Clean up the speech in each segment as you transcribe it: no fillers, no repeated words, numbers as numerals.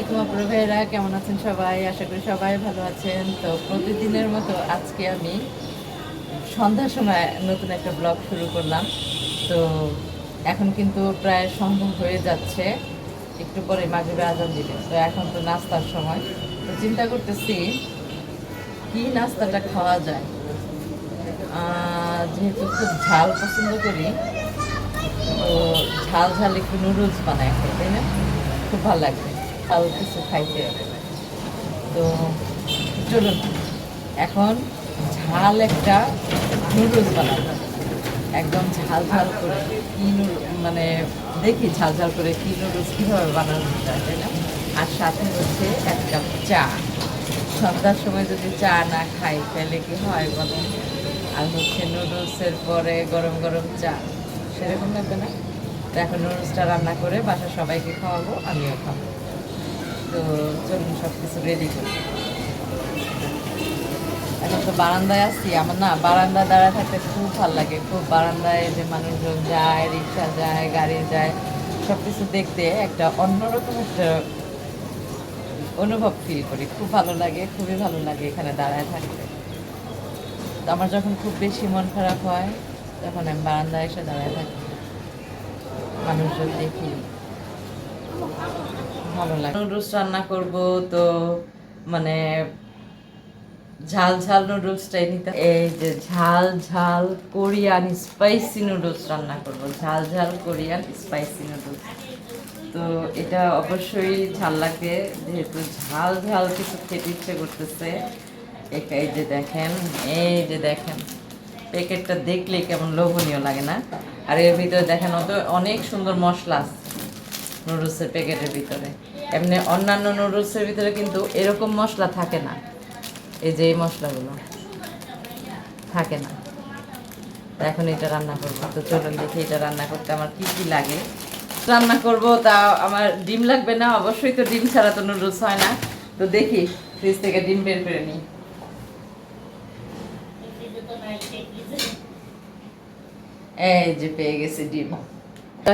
আলাইকুম আপুরা ভাইরা, কেমন আছেন সবাই? আশা করি সবাই ভালো আছেন। তো প্রতিদিনের মতো আজকে আমি সন্ধ্যার সময় নতুন একটা ব্লগ শুরু করলাম। তো এখন কিন্তু প্রায় সন্ধ্যা হয়ে যাচ্ছে, একটু পরে মাগরিবে আজান দিবে। তো এখন তো নাস্তার সময়, তো চিন্তা করতেছি কি নাস্তাটা খাওয়া যায়। যেহেতু খুব ঝাল পছন্দ করি, তো ঝাল ঝাল একটু নুডলস বানাই খাই, তাই না? খুব ভালো লাগবে ঝাল কিছু খাইতে। তো চলুন এখন ঝাল একটা নুডলস বানাবো, একদম ঝাল ঝাল করে। কি মানে দেখি ঝাল ঝাল করে কি নুডলস কীভাবে বানানো যায়, তাই না? আর সাথে হচ্ছে এক কাপ চা। সন্ধ্যার সময় যদি চা না খাই তাহলে কি হয় বলো? আর হচ্ছে নুডলসের পরে গরম গরম চা, সেরকম লাগবে না? তো এখন নুডলসটা রান্না করে বাসার সবাইকে খাওয়াবো, আমিও খাবো। তো চলুন সব কিছু রেডি করি। এখন তো বারান্দায় আসছি, আমার না বারান্দায় দাঁড়ায় থাকতে খুব ভালো লাগে। খুব বারান্দায় যে মানুষজন যায়, রিক্সা যায়, গাড়ি যায়, সব কিছু দেখতে একটা অন্যরকম একটা অনুভব ফিল করি। খুব ভালো লাগে, খুবই ভালো লাগে এখানে দাঁড়ায় থাকতে। তো আমার যখন খুব বেশি মন খারাপ হয় তখন আমি বারান্দায় এসে দাঁড়ায় থাকি, মানুষজন দেখি, ভালো লাগে। নুডলস রান্না করব, তো মানে ঝাল ঝাল নুডলসটাই নিতে। এই যে ঝাল ঝাল কোরিয়ান স্পাইসি নুডলস রান্না করব, ঝাল ঝাল কোরিয়ান স্পাইসি নুডলস। তো এটা অবশ্যই ঝাল লাগে, যেহেতু ঝাল ঝাল কিছু খেতে ইচ্ছে করতেছে। এই যে দেখেন, এই যে দেখেন, প্যাকেটটা দেখলেই কেমন লোভনীয় লাগে না? আর এর ভিতরে দেখেন অনেক সুন্দর মশলা আছে নুডলসের প্যাকেটের ভিতরে। এমনি অন্যান্য নুডলসের ভিতরে কিন্তু এরকম মশলা থাকে না, এই যে এই মশলাগুলো থাকে না। তো এখন এটা রান্না করবো। তো চলুন দেখি এটা রান্না করতে আমার কি কি লাগে। রান্না করব, তা আমার ডিম লাগবে না অবশ্যই, তো ডিম ছাড়া তো নুডলস হয় না। তো দেখি ফ্রিজ থেকে ডিম বের করে নিই। এই যে পেয়ে গেছি ডিম।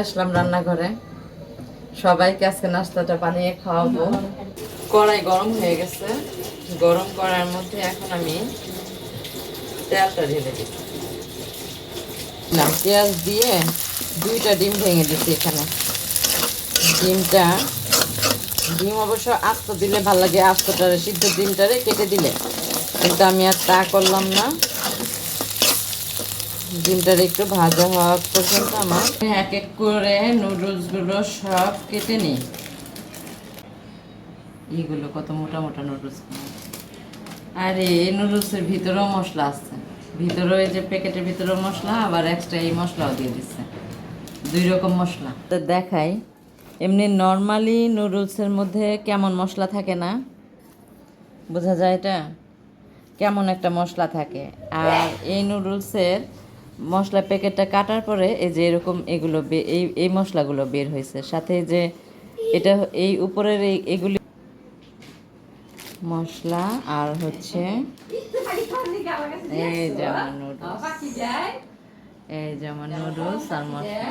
আসলাম রান্নাঘরে, সবাইকে আজকে নাস্তাটা বানিয়ে খাওয়াবো। কড়াই গরম হয়ে গেছে, গরম করার মধ্যে এখন আমি তেলটা ঢেলে দিই। পেঁয়াজ দিয়ে 2টা ডিম ভেঙে দিচ্ছি এখানে। ডিম অবশ্য আস্ত দিলে ভালো লাগে, আস্তটারে সিদ্ধ ডিমটারে কেটে দিলে, কিন্তু আমি আর তা করলাম না। ডিমটারে একটু ভাজা হওয়া পর্যন্ত আমার এক এক করে নুডলসগুলো সব কেটে নিই। এইগুলো কত মোটা মোটা নুডলস। আর এই নুডলসের ভিতরেও মশলা আছে, ভিতরেও এই যে প্যাকেটের ভিতরেও মশলা, আবার এক্সট্রা এই মশলাও দিয়ে দিচ্ছে, 2 রকম মশলা। তো দেখাই, এমনি নর্মালি নুডলসের মধ্যে কেমন মশলা থাকে না, বোঝা যায় এটা কেমন একটা মশলা থাকে। আর এই নুডলসের মশলা প্যাকেটটা কাটার পরে এই যে এরকম এগুলো এই মশলাগুলো বের হয়েছে, সাথে যে এটা এই উপরের এগুলি মশলা। আর হচ্ছে এই যেমন নুডলস, এই যেমন নুডলস আর মশলা।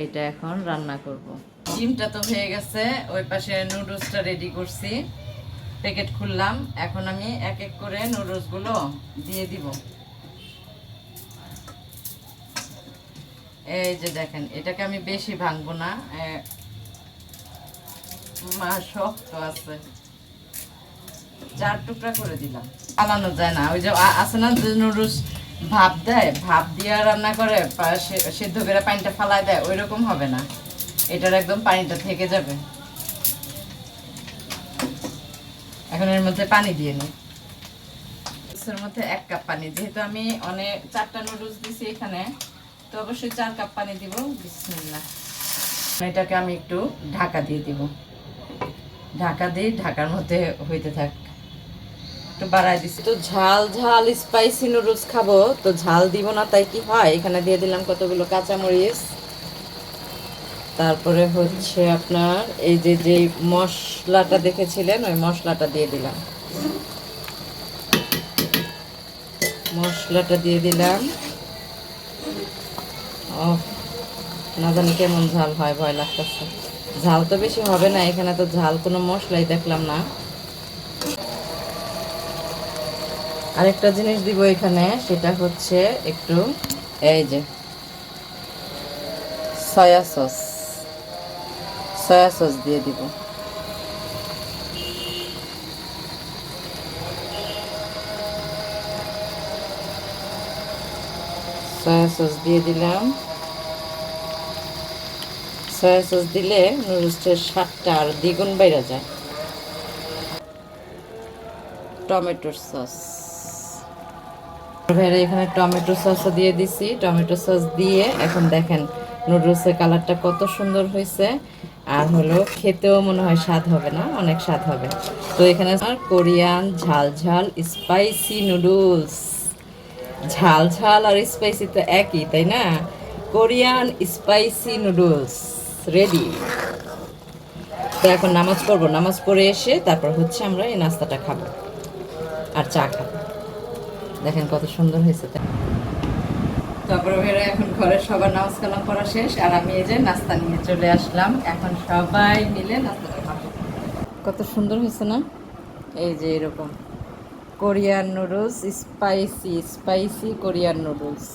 এটা এখন রান্না করব। ডিমটা তো হয়ে গেছে, ওই পাশে নুডলসটা রেডি করছি, প্যাকেট খুললাম। এখন আমি এক এক করে নুডলসগুলো দিয়ে দিব। এই যে দেখেন, এটাকে আমি বেশি ভাঙবো না, শক্ত আছে, 4 টুকরা করে দিলাম। পালানো যায় না, ওই যে আছে না যে নুডলস ভাপ দেয়, ভাপ দিয়ে রান্না করে সিদ্ধ করে পানিটা ফালায় দেয়, ওই রকম হবে না, এটার একদম পানিটা থেকে যাবে। এখন এর মধ্যে পানি দিয়ে নিই। এর মধ্যে 1 কাপ পানি, যেহেতু আমি 4টা নুডলস দিছি এখানে, তো অবশ্যই 4 কাপ পানি দিব। বিসমিল্লাহ। এটাকে আমি একটু ঢাকা দিয়ে দিব, ঢাকা দিয়ে ঢাকার মধ্যে হইতে থাক। একটু বাড়াই দিচ্ছি, তো ঝাল ঝাল স্পাইসি নুডলস খাবো, তো ঝাল দিব না, তাই কি হয় এখানে দিয়ে দিলাম কতগুলো কাঁচামরিচ। তারপরে হচ্ছে আপনার এই যে যে মশলাটা দেখেছিলেন, ওই মশলাটা দিয়ে দিলাম, মশলাটা দিয়ে দিলাম। ও না জানি কেমন ঝাল হয়, ভয় লাগতেছে। ঝাল তো বেশি হবে না, এখানে তো ঝাল কোনো মশলাই দেখলাম না। আরেকটা জিনিস দিব এখানে, সেটা হচ্ছে একটু এই যে সয়া সস, সয়া সস দিয়ে দিব। সয়া সস দিয়ে দিলাম। সয়া সস দিলে নুডলসের স্বাদটা আর দ্বিগুণ বেড়ে যায়। টমেটোর সস, এখানে টমেটো সসও দিয়ে দিছি। টমেটো সস দিয়ে এখন দেখেন নুডলসের কালারটা কত সুন্দর হয়েছে। আর হলো খেতেও মনে হয় স্বাদ হবে না, অনেক স্বাদ হবে। তো এখানে কোরিয়ান ঝাল ঝাল স্পাইসি নুডলস। ঝাল ঝাল আর স্পাইসি তো একই, তাই না? Korean spicy noodles ready. তো এখন নামাজ পড়বো, নামাজ পড়ে এসে তারপর হচ্ছে আমরা এই নাস্তাটা খাবো আর চা খাবো। দেখেন কত সুন্দর হয়েছে। তারপরে বেরো, এখন ঘরে সবার নামাজ কালাম করা শেষ, আর আমি এই যে নাস্তা নিয়ে চলে আসলাম। এখন সবাই মিলে নাস্তাটা খাবো। কত সুন্দর হয়েছে না? এই যে এরকম Korean noodles, spicy spicy Korean noodles.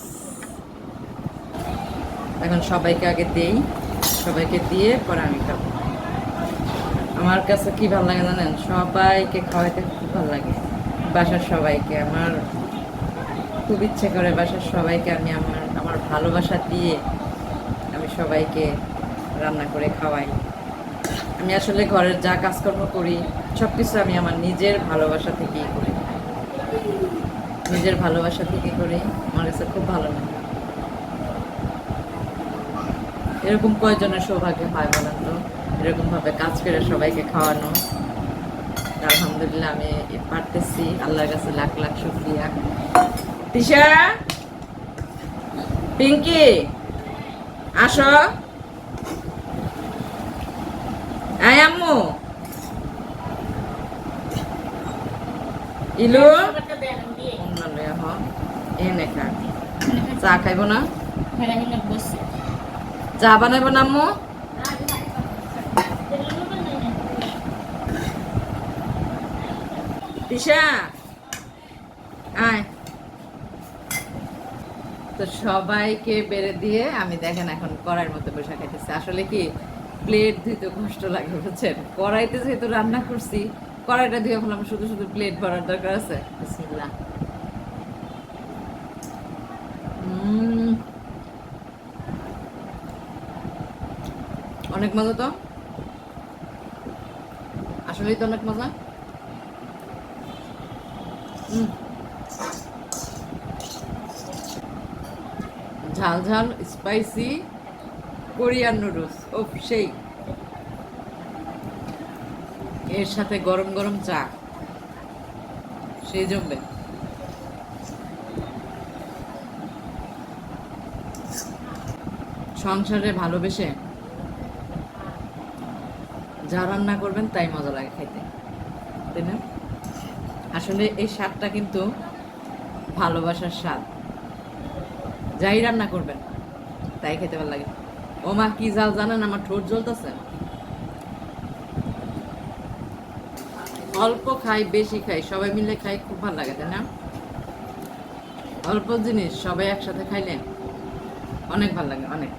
এখন সবাইকে আগে দেই, সবাইকে দিয়ে পরে আমি খাবো। আমার কাছে কি ভালো লাগে জানেন? সবাইকে খাওয়াইতে খুব ভালো লাগে। বাসার সবাইকে আমার খুব ইচ্ছে করে, বাসার সবাইকে আমি আমার আমার ভালোবাসা দিয়ে আমি সবাইকে রান্না করে খাওয়াই। আমি আসলে ঘরের যা কাজকর্ম করি সব কিছু আমি আমার নিজের ভালোবাসা থেকেই করি, নিজের ভালোবাসা থেকে করি। আমার কাছে খুব ভালো লাগে। এরকম কয়জনের সৌভাগ্য হয় বলেন তো, এরকমভাবে কাজ করে সবাইকে খাওয়ানো। আলহামদুলিল্লাহ আমি পারতেছি, আল্লাহর কাছে লাখ লাখ শুকরিয়া। তিশা, পিঙ্কি, আসো। আয় আম্মু, ইলু এনে খা। চা খাইব না? চা বানাইব না আম্মু? তিশা আয়। তো সবাইকে বেড়ে দিয়ে আমি দেখেন এখন কড়াইয়ের মতো বসে খাইতেছি। আসলে কি প্লেট ধুইতে কষ্ট লাগে বুঝছেন, কড়াইতে যেহেতু রান্না করছি কড়াইটা ধুয়ে ফেলাম, শুধু শুধু প্লেট ভরার দরকার আছে? বিসমিল্লাহ। অনেক মজা তো, আসলেই তো অনেক মজা। ঝাল ঝাল স্পাইসি কোরিয়ান নুডলস, ও সেই, এর সাথে গরম গরম চা, সেই জমবে। সংসারে ভালোবেসে যা রান্না করবেন তাই মজা লাগে খাইতে, তাই না? আসলে এই স্বাদটা কিন্তু ভালোবাসার স্বাদ। যাই রান্না করবেন তাই খেতে ভালো লাগে। ও মা কি জাল জানেন, আমার ঠোঁট জ্বলতেছে। অল্প খাই বেশি খাই সবাই মিলে খাই, খুব ভালো লাগে, তাই না? অল্প জিনিস সবাই একসাথে খাইলে অনেক ভালো লাগে, অনেক।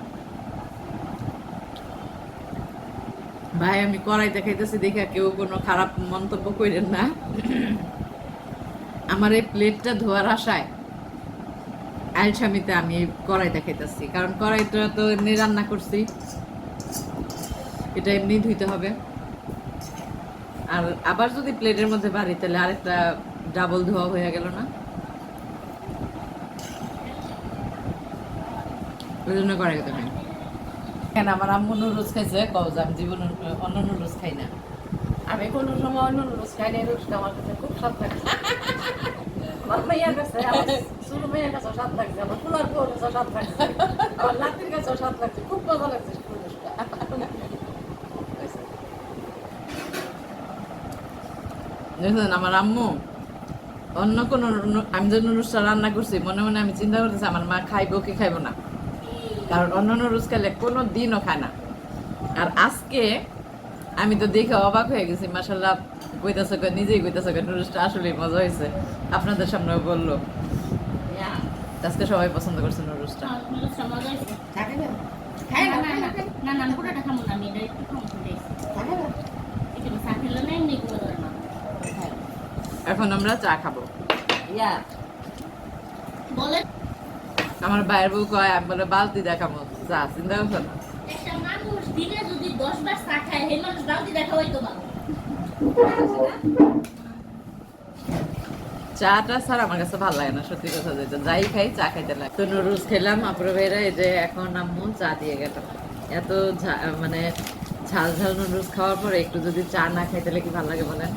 ভাই আমি কড়াইতে খাইতেছি দেখে কেউ কোনো খারাপ মন্তব্য করেন না। আমার এই প্লেটটা ধোয়ার আশায় আলসামিতে আমি কড়াইতে খাইতেছি, কারণ কড়াইটা তো এমনি রান্না করছি, এটা এমনি ধুইতে হবে। আর আবার যদি প্লেটের মধ্যে বাড়ি তাহলে আরেকটা ডাবল ধোয়া হয়ে গেল না? ওই জন্য কড়াইতে খাই। কেন আমার আম্মু নুডলস খাইছে, কও যে আমি জীবনে অন্য নুডলস খাই না। আমি কোনো সময় অন্য নুডলস খাই না, নুডলসটা আমার কাছে খুব স্বাদ লাগে। আমার মেয়ের কাছে, আমার ছোট মেয়ের কাছেও স্বাদ লাগছে, আমার ফুলার বউর কাছেও স্বাদ লাগছে, আমার নাতির কাছেও স্বাদ লাগছে, খুব মজা লাগছে নুডলসটা। দেখছেন আমার আম্মু অন্য কোনো আমি যে নুডলসটা রান্না করছি মনে মনে আমি চিন্তা করতেছি আমার মা খাইবো কি খাইবো না, কারণ অন্য নুডলস খেলে কোনো দিনও খায় না। আর আজকে আমি তো দেখে অবাক হয়ে গেছি, মাশাআল্লাহ কইতাছে, নিজেই কইতাছে নুডলসটা আসলেই মজা হয়েছে, আপনাদের সামনেও বললো। আজকে সবাই পছন্দ করছে নুডলসটা। এখন আমরা চা খাবো। আমার বাইরের বউ কয়, আমি বলে বালতি দেখাবো চা, চিন্তা করছো না? একটা মানুষ দিনে যদি 10 বার চা খায়, সেই মানুষ বালতি দেখা হইতো ভালো। চাটা স্যার আমার কাছে ভালো লাগে না, সত্যি কথা যেটা, যাই খাই চা খাইতে লাগে। তো নুডলস খেলাম, আপুরা ভাইরা এই যে এখন আম্মু চা দিয়ে গেল। এত মানে ঝাল ঝাল নুডলস খাওয়ার পরে একটু যদি চা না খাই তাহলে কি ভালো লাগে বলেন?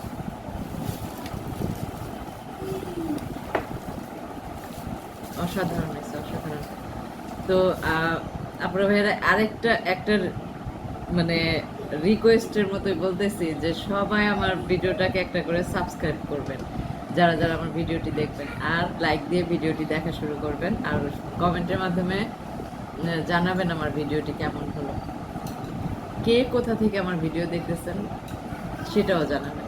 অসাধারণ হয়েছে, অসাধারণ। তো আপনার ভাইয়েরা একটা মানে রিকোয়েস্টের মতোই বলতেছি যে সবাই আমার ভিডিওটাকে একটা করে সাবস্ক্রাইব করবেন, যারা যারা আমার ভিডিওটি দেখবেন, আর লাইক দিয়ে ভিডিওটি দেখা শুরু করবেন, আর কমেন্টের মাধ্যমে জানাবেন আমার ভিডিওটি কেমন হলো, কে কোথা থেকে আমার ভিডিও দেখতেছেন সেটাও জানাবেন।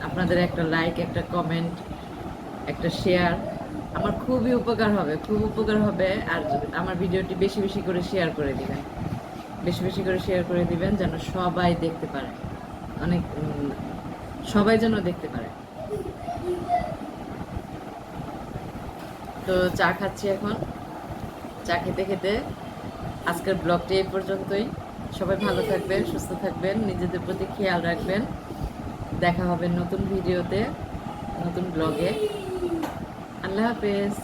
আপনাদের একটা লাইক, একটা কমেন্ট, একটা শেয়ার আমার খুবই উপকার হবে, খুব উপকার হবে। আর আমার ভিডিওটি বেশি বেশি করে শেয়ার করে দিবেন, বেশি বেশি করে শেয়ার করে দিবেন, যেন সবাই দেখতে পারে, অনেক সবাই যেন দেখতে পারে। তো চা খাচ্ছি এখন, চা খেতে খেতে আজকের ব্লগটি এই পর্যন্তই। সবাই ভালো থাকবেন, সুস্থ থাকবেন, নিজেদের প্রতি খেয়াল রাখবেন। দেখা হবে নতুন ভিডিওতে, নতুন ব্লগে। আল্লাহ হাফেজ।